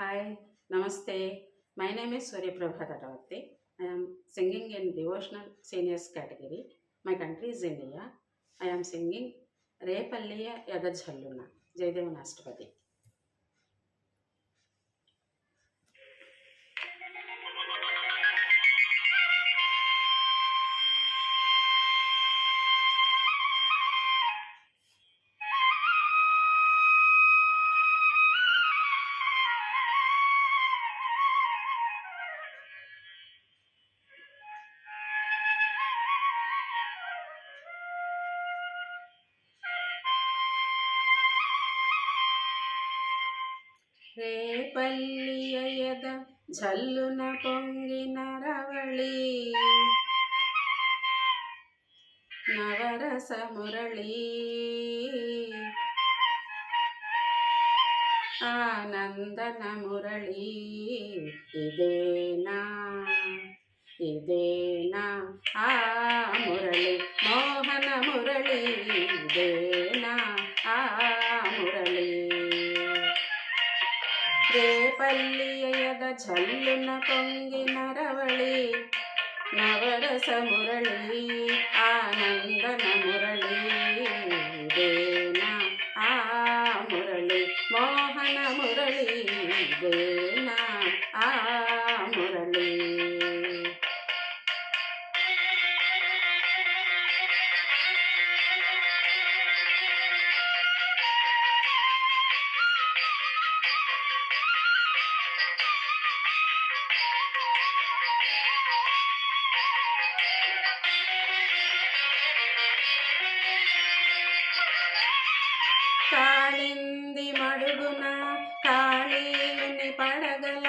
Hi, Namaste. My name is Surya Prabha Taravati. I am singing in devotional seniors category. My country is India. I am singing Repalliya Yadajhalluna, Jayadeva Nastapati. రేపల్లియ యద ఝల్లున పొంగిన రవళి నవరస మురళీ ఆనందన మురళీ ఇదేనా ఆ మురళి మోహన మురళి ఇదేనా ఆ మురళి రేపల్లియ యద ఝల్లున పొంగిన రవళి నవరస మురళి ఆనందన మురళి ఇదేనా ఆ మురళి మోహన మురళి ఇదేనా ఆ మురళి కాళింది మడుగున కాళీని పడగల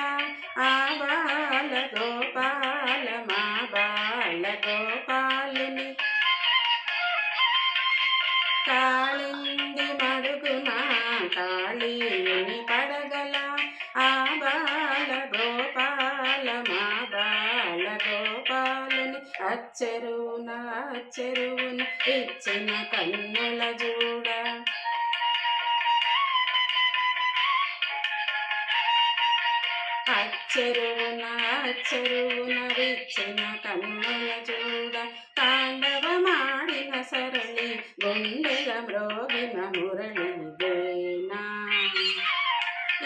ఆ బాల గోపాల మా బాల గోపాలుని కాళింది మడుగున కాళీని పడగల ఆ బాల గోపాల మా బాల గోపాలుని అచ్చెరువున ఇచ్చిన కన్నుల చూడ అచ్చెరువున విచ్చిన కన్నుల చూడ తాండవమాడిన సరళి గుండెల మ్రోగిన మురళి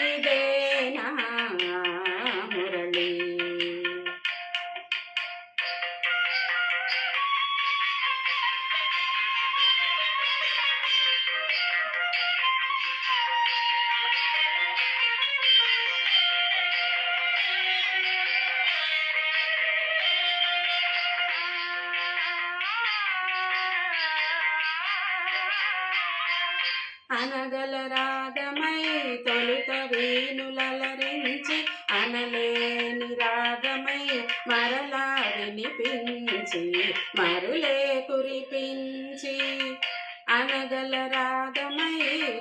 ఇదేనా మురళి అనగల రాగమై తొలుత వేణులరించి అనలేని రాగమై మరలా వినిపించి మరులే కురిపించి అనగల రాగమై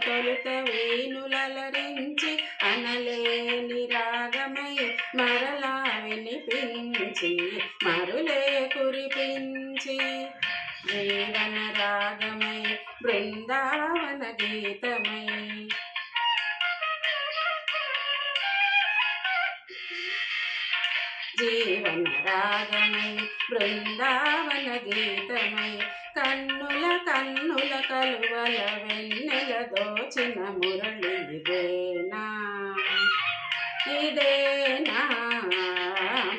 తొలుత వేణులరించి అనలేని రాగమై మరలా వినిపించి మరులే కురిపించి జీవన రాగమై బృందావన గీతమై జీవన రాగమై బృందావన గీతమై కన్నుల కలువల వెన్నెల దోచిన మురళి ఇదేనా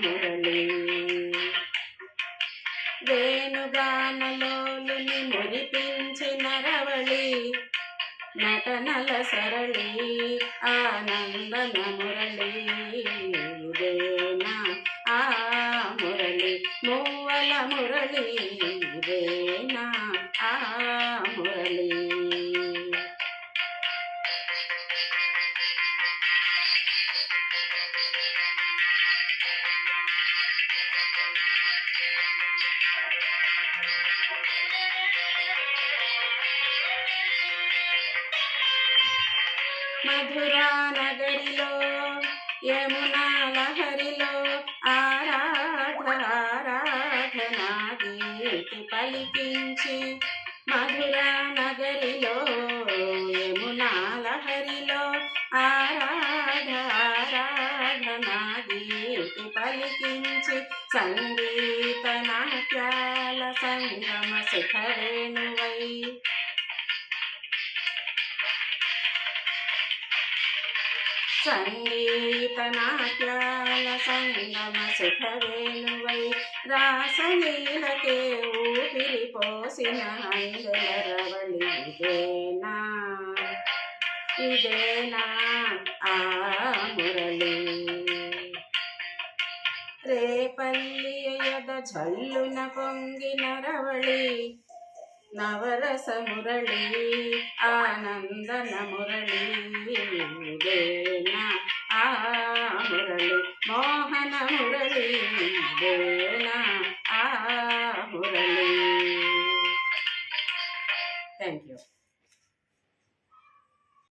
మురళి వేణుగానలోలుని మురిపించిన రవళి నటనల సరళి ఆనందన మురళి ఇదేనా ఆ మురళి మూవల మురళి ఇదేనా ఆ మురళి మధురా నగరిలో యమునా లహరిలో ఆరాధనా గీతి పలికించి మధురా నగరిలో యమునా లహరిలో ఆరాధనా పలికించి సంగీత నాట్యాల సంగమ సుఖవేణువై సంగీత నాట్యాల సంగమ సుఖవేణువై రాసలీలకే ఊపిరి పోసిన అందెల రవళి ఇదేనా ఇదేనా ఆ మురళి రేపల్లి యద ఝల్లున పొంగిన రవళి నవరస మురళి ఆనందన మురళి ఇదే